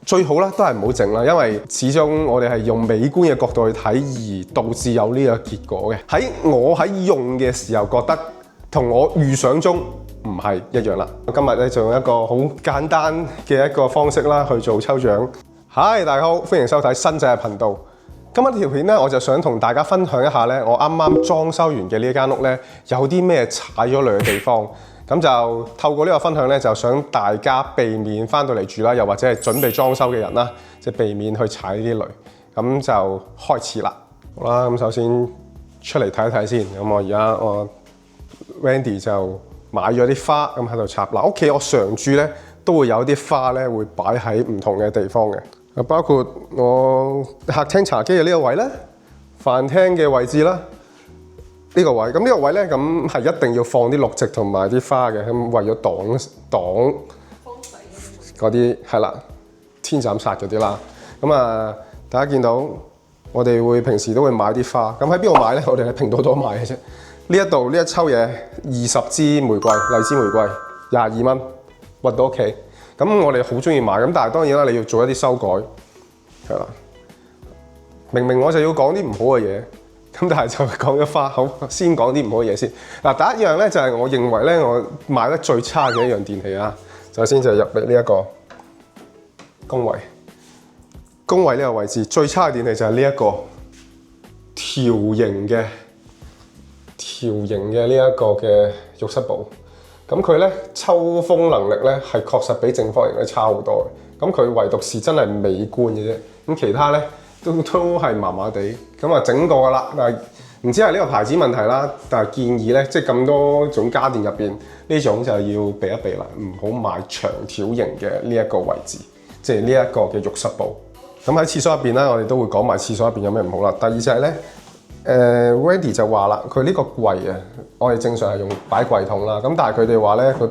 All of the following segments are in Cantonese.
最好啦，都係唔好整啦，因為始終我哋係用美觀嘅角度去睇，而導致有呢個結果嘅。我喺用嘅時候覺得同我預想中唔係一樣啦。今日咧就用一個好簡單嘅一個方式啦去做抽獎。Hi， 大家好，歡迎收睇新仔嘅頻道。今日條片咧，我就想同大家分享一下咧，我啱啱裝修完嘅呢間屋咧，有啲咩踩咗雷嘅地方。咁就透過呢個分享咧，就想大家避免翻到嚟住啦，又或者係準備裝修嘅人啦，即係避免去踩呢啲雷。咁就開始啦。好啦，咁首先出嚟睇一睇先。咁我 Wendy 就買咗啲花咁喺度插。嗱，屋企我常駐咧都會有啲花咧會擺喺唔同嘅地方嘅。包括我客廳茶几嘅呢個位咧，飯廳嘅位置啦。呢個位，咁呢個位咧，咁係一定要放啲綠植同埋啲花嘅，咁為咗擋嗰啲係啦，天斬殺嗰啲啦。咁啊，大家見到我哋會平時都會買啲花，咁喺邊度買咧？我哋喺拼多多買嘅啫。呢一度呢一抽嘢20支玫瑰，荔枝玫瑰22蚊，運到屋企。咁我哋好中意買，咁但係當然啦，你要做一啲修改，係啦。明明我就要講啲唔好嘅嘢。咁但係就講咗花，好，先講啲唔好嘅嘢先。嗱，第一樣咧就係我認為咧，我買得最差嘅一樣電器啊。首先就係入嚟呢一個宮位呢個位置，最差嘅電器就係呢一個條形嘅呢一個嘅浴室寶。咁佢咧抽風能力咧係確實比正方形咧差好多嘅。咁佢唯獨是真係美觀嘅啫。咁其他咧都係麻麻地，咁啊整過噶啦，但係唔知係呢個牌子問題啦，但係建議咧，即係咁多種家電入邊，呢種就要避一避啦，唔好買長條形嘅呢一個位置，即係呢一個嘅浴室寶。咁喺廁所入邊咧，我哋都會講埋廁所入邊有咩唔好啦。第二就係咧，Wendy 就話啦，佢呢個櫃啊，我哋正常係用擺櫃桶啦，咁但係佢哋話咧，佢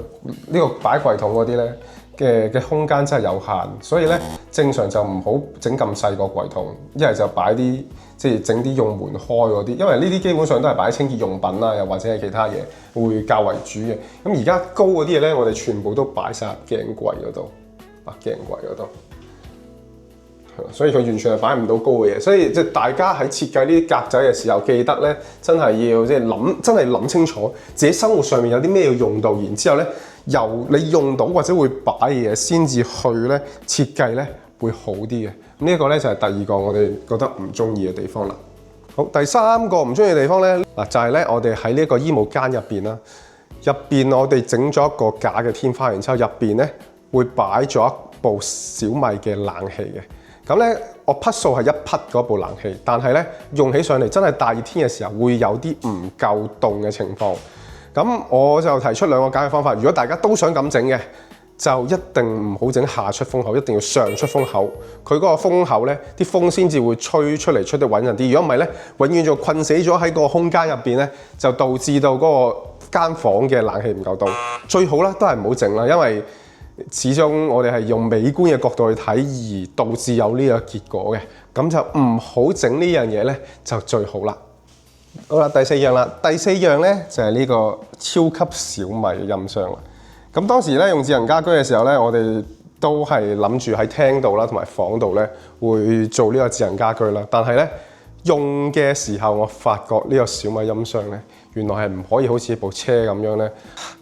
呢個擺櫃桶嗰啲咧。嘅空間真係有限，所以咧正常就唔好整咁細個櫃桶，一係就擺啲即係整啲用門開嗰啲，因為呢啲基本上都係擺清潔用品啦，又或者係其他嘢會較為主嘅。咁而家高嗰啲嘢咧，我哋全部都擺晒鏡櫃嗰度，鏡櫃嗰度，所以佢完全係擺唔到高嘅嘢。所以即係大家喺設計呢啲格仔嘅時候，記得咧真係要即係諗，真係諗清楚自己生活上面有啲咩要用到，然之後咧。由你用到或者會擺嘅嘢先至去咧設計咧會好啲嘅。咁呢一個咧就係第二個我哋覺得唔中意嘅地方啦。好，第三個唔中意嘅地方咧嗱就係咧我哋喺呢一個衣帽間入邊啦，入邊我哋整咗一個假嘅天花，然之後入邊咧會擺咗一部小米嘅冷氣嘅。咁咧我匹數係1匹嗰部冷氣，但係咧用起上嚟真係大熱天嘅時候會有啲唔夠凍嘅情況。咁我就提出2個解決方法。如果大家都想咁整嘅，就一定唔好整下出風口，一定要上出風口。佢嗰個風口咧，啲風先至會吹出嚟，吹得穩陣啲。如果唔係咧，永遠就困死咗喺個空間入邊咧，就導致到嗰個間房嘅冷氣唔夠凍。最好啦，都係唔好整啦，因為始終我哋係用美觀嘅角度去睇，而導致有呢個結果嘅。咁就唔好整呢樣嘢咧，就最好啦。好啦，第四樣啦，第四樣咧就係呢個超級小米嘅音箱啦。咁當時咧用智能家居嘅時候咧，我哋都係諗住喺廳度啦，同埋房度咧會做呢個智能家居啦。但係咧用嘅時候，我發覺呢個小米音箱咧，原來係唔可以好似部車咁樣咧，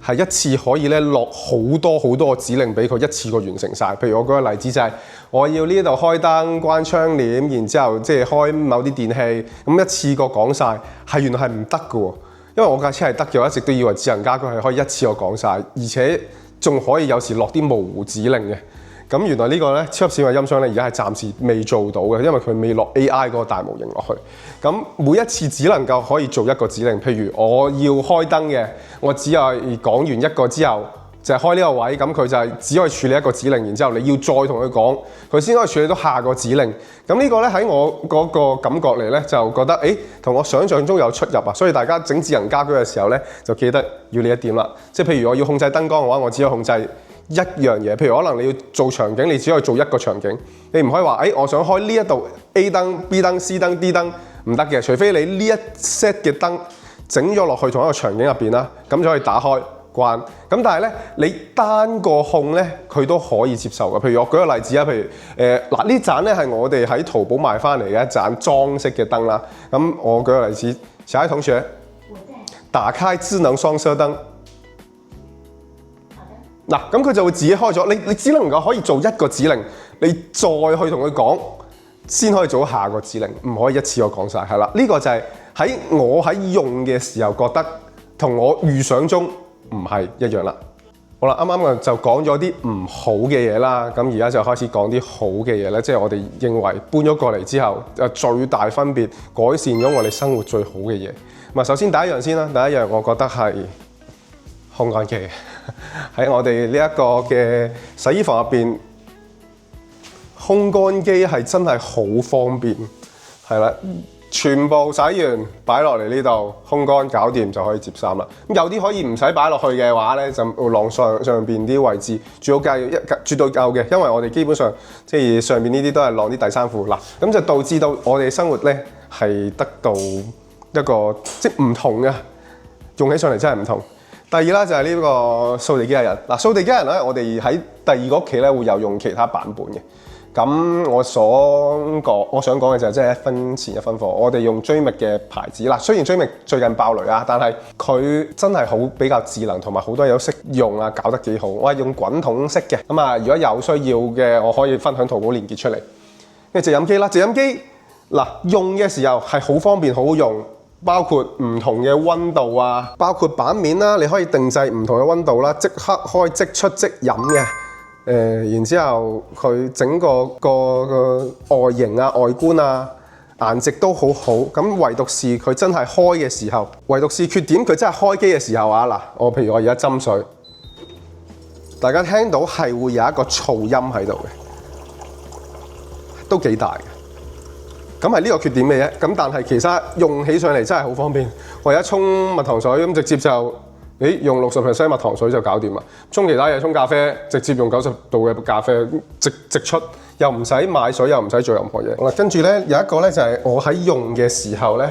係一次可以咧落好多個指令俾佢一次過完成晒。譬如我舉個例子就係，我要呢度開燈、關窗簾，然之後即係開某啲電器，咁一次過講晒，係原來係唔得嘅喎。因為我架車係得嘅，我一直都以為智能家居係可以一次過講晒，而且仲可以有時落啲模糊指令嘅。咁原來呢個咧超級小米音箱咧，而家係暫時未做到嘅，因為佢未落 AI 嗰個大模型落去。咁每一次只能夠可以做一個指令，譬如我要開燈嘅，我只係講完一個之後，就係開呢個位，咁佢就係只可以處理一個指令，然之後你要再同佢講，佢先可以處理到下個指令。咁呢個咧喺我嗰個感覺嚟咧，就覺得同我想象中有出入啊！所以大家整智能家居嘅時候咧，就記得要呢一點啦。即係譬如我要控制燈光嘅話，我只可以控制一樣嘢，譬如可能你要做場景，你只可以做一個場景，你唔可以話我想開呢一度 A 燈、B 燈、C 燈、D 燈，唔得嘅，除非你呢一 set 嘅燈整咗落去同一個場景入邊啦，咁就可以打開關。咁但係咧，你單個控咧，佢都可以接受嘅。譬如我舉個例子啊，譬如嗱呢盞咧係我哋喺淘寶買翻嚟嘅一盞裝飾嘅燈啦。咁我舉個例子，小愛同學，打開智能雙車燈。嗱，咁佢就會自己開咗。你只能夠可以做一個指令，你再去同佢講，先可以做下個指令，唔可以一次過講晒。係啦，呢個就係我喺用嘅時候覺得同我預想中唔係一樣啦。好啦，啱啱就講咗啲唔好嘅嘢啦，咁而家就開始講啲好嘅嘢咧，即係我哋認為搬咗過嚟之後，最大分別改善咗我哋生活最好嘅嘢。咁啊，首先第一樣先啦，第一樣我覺得係烘乾機。喺我哋呢一個嘅洗衣房入邊，烘乾機係真係好方便，係啦，全部洗完擺落嚟呢度烘乾搞掂就可以摺衫啦。咁有啲可以唔使擺落去嘅話咧，就晾上邊啲位置，絕對夠嘅，因為我哋基本上即係上邊呢啲都係晾啲底衫褲嗱，咁就導致到我哋生活咧係得到一個即係唔同嘅，用起上嚟真係唔同。第二啦就係呢個掃地機器人嗱，掃地機器人咧，我哋喺第二個屋企咧會有用其他版本嘅。咁我想講嘅就係即係一分錢一分貨，我哋用追覓嘅牌子啦。雖然追覓最近爆雷啊，但係佢真係好比較智能，同埋好多嘢都識用啊，搞得幾好。我係用滾筒式嘅，咁啊如果有需要嘅，我可以分享淘寶鏈接出嚟。跟住直飲機啦，直飲機嗱用嘅時候係好方便，好好用。包括唔同嘅溫度啊，包括版面啦，你可以定製唔同嘅溫度啦，即刻開即出即飲嘅。然之後佢整個外形啊、外觀啊、顏值都好好。咁唯獨是佢真係開嘅時候，唯獨是缺點佢真係開機嘅時候啊嗱，譬如我而家斟水，大家聽到係會有一個噪音喺度嘅，都幾大嘅。咁係呢個缺點嘅啫，咁但係其實用起上嚟真係好方便。我而家沖蜜糖水咁直接就，用60% 蜜糖水就搞掂啦。沖其他嘢，沖咖啡直接用90度嘅咖啡直出，又唔使買水，又唔使做任何嘢。好啦，跟住咧有一個咧就係我喺用嘅時候咧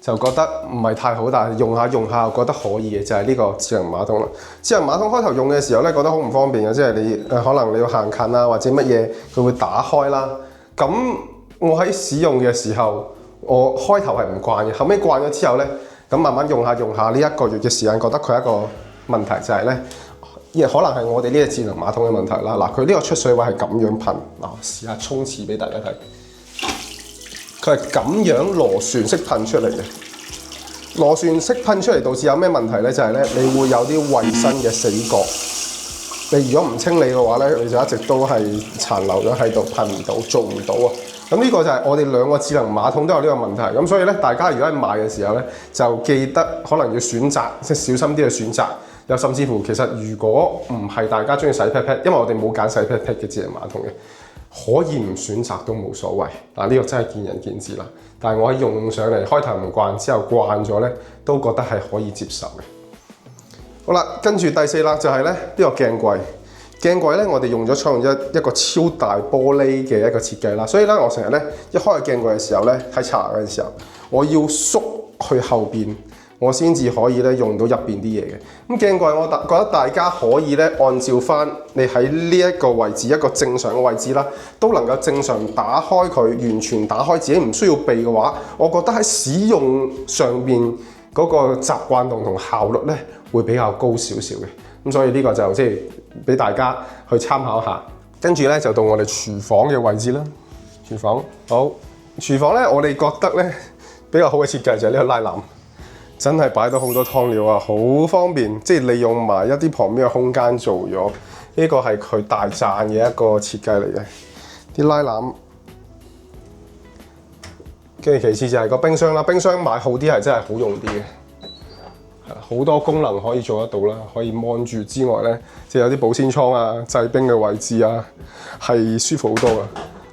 就覺得唔係太好，但係用下覺得可以嘅就係呢個智能馬桶啦。智能馬桶開頭用嘅時候咧覺得好唔方便嘅，即係你可能你要行近啊或者乜嘢佢會打開啦，咁。我喺使用嘅時候，我開頭係唔慣嘅，後尾慣咗之後咧，咁慢慢用下呢一個月嘅時間，覺得佢一個問題就係咧，可能係我哋呢個智能馬桶嘅問題啦。嗱，佢呢個出水位係咁樣噴，嗱，試下沖廁俾大家睇，佢係咁樣螺旋式噴出嚟嘅。螺旋式噴出嚟導致有咩問題咧？就係咧，你會有啲衞生嘅死角。你如果唔清理嘅話咧，你就一直都係殘留咗喺度，噴唔到，做唔到啊！咁呢個就係我哋兩個智能馬桶都有呢個問題。咁所以咧，大家如果喺買嘅時候咧，就記得可能要選擇，即係小心啲去選擇。又甚至乎，其實如果唔係大家中意洗 pat pat，因為我哋冇揀洗 pat pat 嘅智能馬桶嘅，可以唔選擇都冇所謂。嗱，呢個真係見仁見智啦。但係我喺用上嚟開頭唔慣，之後慣咗咧，都覺得係可以接受嘅。好啦，跟住第四啦，就係咧呢個鏡櫃。鏡櫃咧，我哋採用一個超大玻璃嘅一個設計啦，所以咧我成日咧一開個鏡櫃嘅時候咧，睇茶嘅時候，我要縮去後邊，我先至可以咧用到入邊啲嘢嘅。咁鏡櫃我覺得大家可以咧按照翻你喺呢一個位置一個正常嘅位置啦，都能夠正常打開佢，完全打開自己唔需要避嘅話，我覺得喺使用上邊嗰個習慣同效率咧會比較高少少嘅。咁所以呢個就即係俾大家去參考下。跟住咧就到我哋廚房嘅位置啦。廚房好，廚房咧我哋覺得咧比較好嘅設計就係呢個拉籃，真係擺到好多湯料啊，好方便，即係利用埋一啲旁邊嘅空間做咗。呢個係佢大讚嘅一個設計嚟嘅，啲拉籃。跟住其次就係個冰箱啦，冰箱買好啲係真係好用啲嘅。好多功能可以做得到啦，可以望住之外咧，即係有啲保鮮倉啊、製冰嘅位置啊，係舒服好多噶。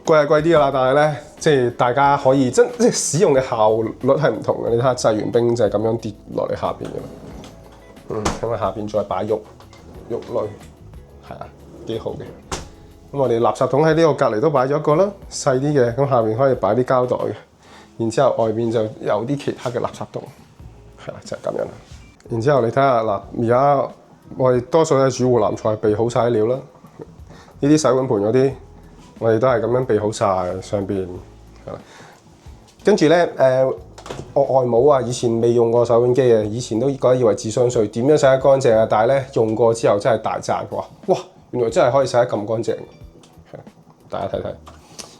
貴係貴啲噶啦，但係咧，即係大家可以即係使用嘅效率係唔同嘅。你睇下製完冰就係咁樣跌落嚟下邊嘅啦。咁啊下邊再擺肉類，係啊，幾好嘅。咁我哋垃圾桶喺呢個隔離都擺咗一個啦，細啲嘅。咁下邊可以擺啲膠袋嘅，然之後外邊就有啲其他嘅垃圾桶，係啦，就係咁樣啦。然之後你睇下嗱，而家我哋多數都係煮湖南菜，備好晒啲料啦。呢啲洗碗盤嗰啲，我哋都係咁樣備好晒上邊。跟住咧我外母啊，以前未用過洗碗機嘅，以前都覺得以為智商稅，點樣洗得乾淨啊？但係咧用過之後真係大讚，佢話：哇，原來真係可以洗得咁乾淨。大家睇睇。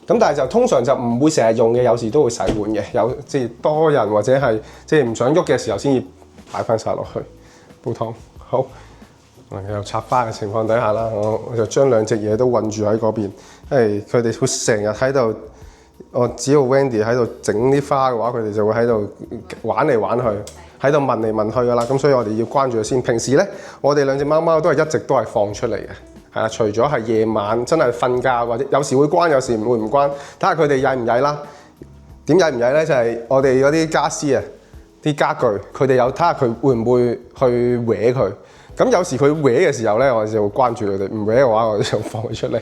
咁但係就通常就唔會成日用嘅，有時都會洗碗嘅。有即係多人或者係即係唔想喐嘅時候，先至擺翻晒落去煲湯。好，又插花嘅情況底下啦，我就將兩隻嘢都韞住喺嗰邊，因為佢哋會成日喺度。我只要 Wendy 喺度整啲花嘅話，佢哋就會喺度玩嚟玩去，喺度聞嚟聞去噶啦。咁所以我哋要關住佢先。平時咧，我哋兩隻貓貓都係一直都係放出嚟嘅，係啦。除咗係夜晚真係瞓覺或者有時會關，有時會唔關，睇下佢哋曳唔曳啦。點曳唔曳咧？就係我哋嗰啲家私啊，啲家具，佢哋有睇下佢會唔會去搲佢。咁有時佢搲嘅時候咧，我就會關住佢哋；唔搲嘅話，我就放佢出嚟。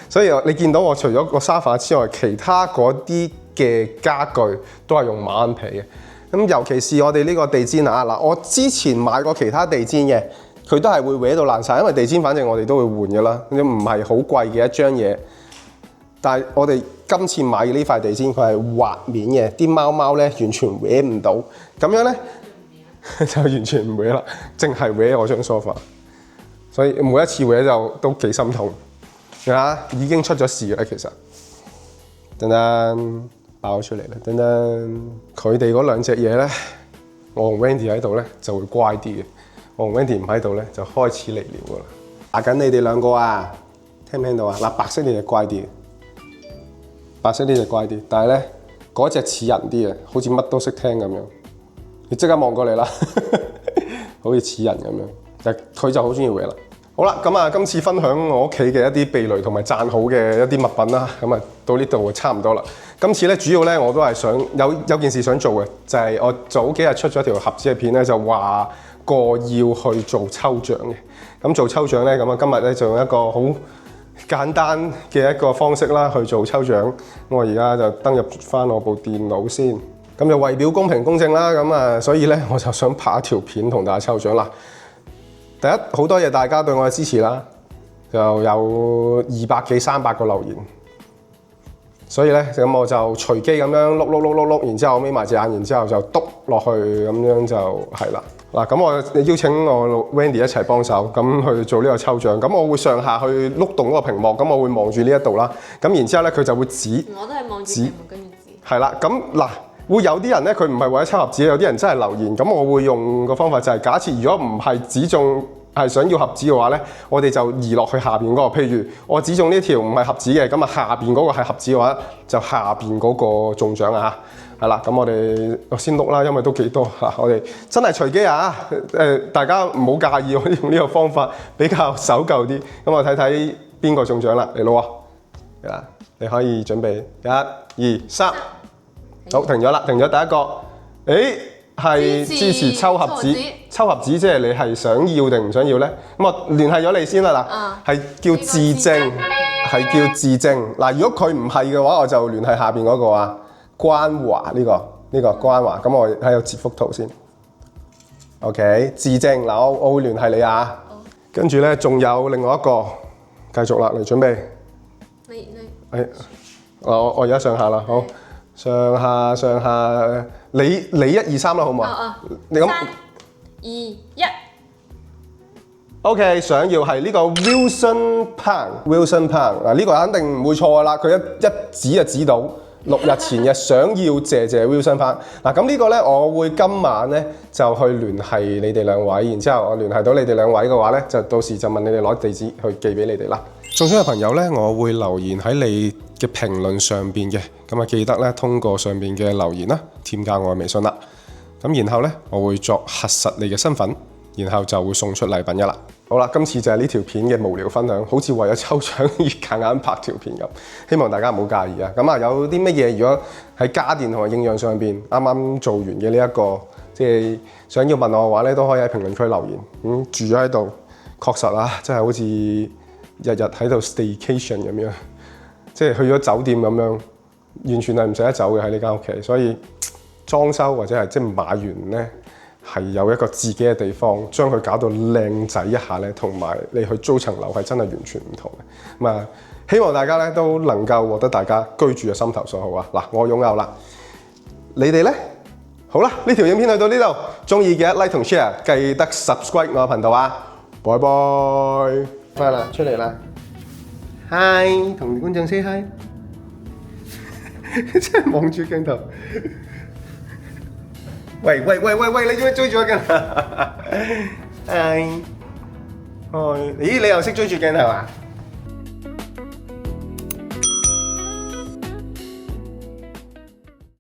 所以你見到我除咗個沙發之外，其他嗰啲嘅家具都係用馬鞍皮嘅。咁尤其是我哋呢個地氈啊，嗱，我之前買過其他地氈嘅，佢都係會搲到爛晒，因為地氈反正我哋都會換㗎啦，唔係好貴嘅一張嘢。但係我哋今次買嘅呢塊地氈，佢係滑面嘅，啲貓貓咧完全搲唔到，咁樣咧。就完全唔搲啦，淨係搲我張 sofa， 所以每一次搲就都幾心痛。啊，已經出咗事啦，其實。噔噔爆咗出嚟啦，噔噔。佢哋嗰兩隻嘢咧，我同 Wendy 喺度咧就會乖啲嘅，我同 Wendy 唔喺度咧就開始嚟料噶啦。打緊你哋兩個啊，聽唔聽到啊？嗱，白色呢隻乖啲，白色呢隻乖啲，但係咧嗰隻似人啲嘅，好似乜都識聽咁樣。你即刻望過嚟啦，好似似人咁樣，但佢就好中意搲啦。好啦，咁啊，今次分享我屋企嘅一啲避雷同埋讚好嘅一啲物品啦，咁啊到呢度就差唔多啦。今次咧主要咧我都係想有件事想做嘅，就係我早幾日出咗條盒子嘅片咧，就話過要去做抽獎嘅。咁做抽獎咧，咁啊今日咧就用一個好簡單嘅一個方式啦去做抽獎。咁我而家就登入翻我部電腦先。咁就為表公平公正啦，咁啊，所以咧我就想拍一條片同大家抽獎啦。第一，好多謝大家對我嘅支持啦，就有200幾300個留言，所以咧咁我就隨機咁樣碌，然之後眯埋隻眼，然之後就篤落去，咁樣就係啦。嗱，咁我邀請我 Wendy 一齊幫手，咁去做呢個抽獎。咁我會上下去碌動嗰個屏幕，咁我會望住呢一度啦。咁然之後咧佢就會指，我都係望住屏幕跟住指。係啦，咁嗱。會有啲人咧，佢唔係為咗抽盒子，有啲人真係留言。咁我會用個方法就係，假設如果唔係指中係想要盒子嘅話咧，我哋就移落去下邊嗰個。譬如我指中呢條唔係盒子嘅，咁啊下邊嗰個係盒子嘅話，就下邊嗰個中獎啊嚇。係啦，咁我先碌啦，因為都幾多嚇。我哋真係隨機啊！大家唔好介意，我用呢個方法比較守舊啲。咁我睇睇邊個中獎啦，嚟咯喎！嗱，你可以準備1、2、3。好，停咗啦，停咗第一個。誒，係支持抽盒子，抽盒子即係你係想要定唔想要咧？咁我聯繫咗你先啦嗱，係叫自證，係叫自證。嗱，如果佢唔係嘅話，我就聯繫下邊嗰個啊，關華呢個關華。咁我喺度截幅圖先。OK， 自證嗱，我會聯繫你啊。跟住咧，仲有另外一個，繼續啦，嚟準備。我而家上下啦，好。上下，你1、2、3啦，好唔好啊？你咁3、2、1。OK， 想要係呢個 Wilson Pang 嗱，呢個肯定唔會錯噶啦，佢一指就指到6日前嘅想要謝 Wilson Pang 嗱，咁呢個咧，我會今晚咧就去聯繫你哋兩位，然之後我聯繫到你哋兩位嘅話咧，就到時就問你哋攞地址去寄俾你哋啦。中獎嘅朋友咧，我會留言喺你嘅評論上邊嘅，咁啊記得咧通過上邊嘅留言啦，添加我嘅微信啦，咁然後咧我會作核實你嘅身份，然後就會送出禮品噶啦。好啦，今次就係呢條片嘅無聊分享，好似為咗抽獎而夾硬拍條片咁，希望大家唔好介意啊。咁啊有啲乜嘢如果喺家電同埋應用上邊啱啱做完嘅呢一個，即係想要問我嘅話咧，都可以喺評論區留言。住咗喺度，確實啊，真係好似日日喺度 staycation 咁樣，即係去咗酒店咁樣，完全係唔捨得走嘅喺呢間屋企。所以裝修或者係即係買完咧，係有一個自己嘅地方，將佢搞到靚仔一下咧，同埋你去租層樓係真係完全唔同嘅。咁啊，希望大家咧都能夠獲得大家居住嘅心頭所好啊！嗱，我擁有啦，你哋咧？好啦，呢條影片去到呢度，中意嘅 like 同 share，記得 subscribe 我嘅頻道啊！拜拜，快啦，出嚟啦 ！Hi， 同觀眾 say hi， 真係望住鏡頭。喂，你做咩追住我鏡頭？Hi，咦，你又識追住鏡頭啊？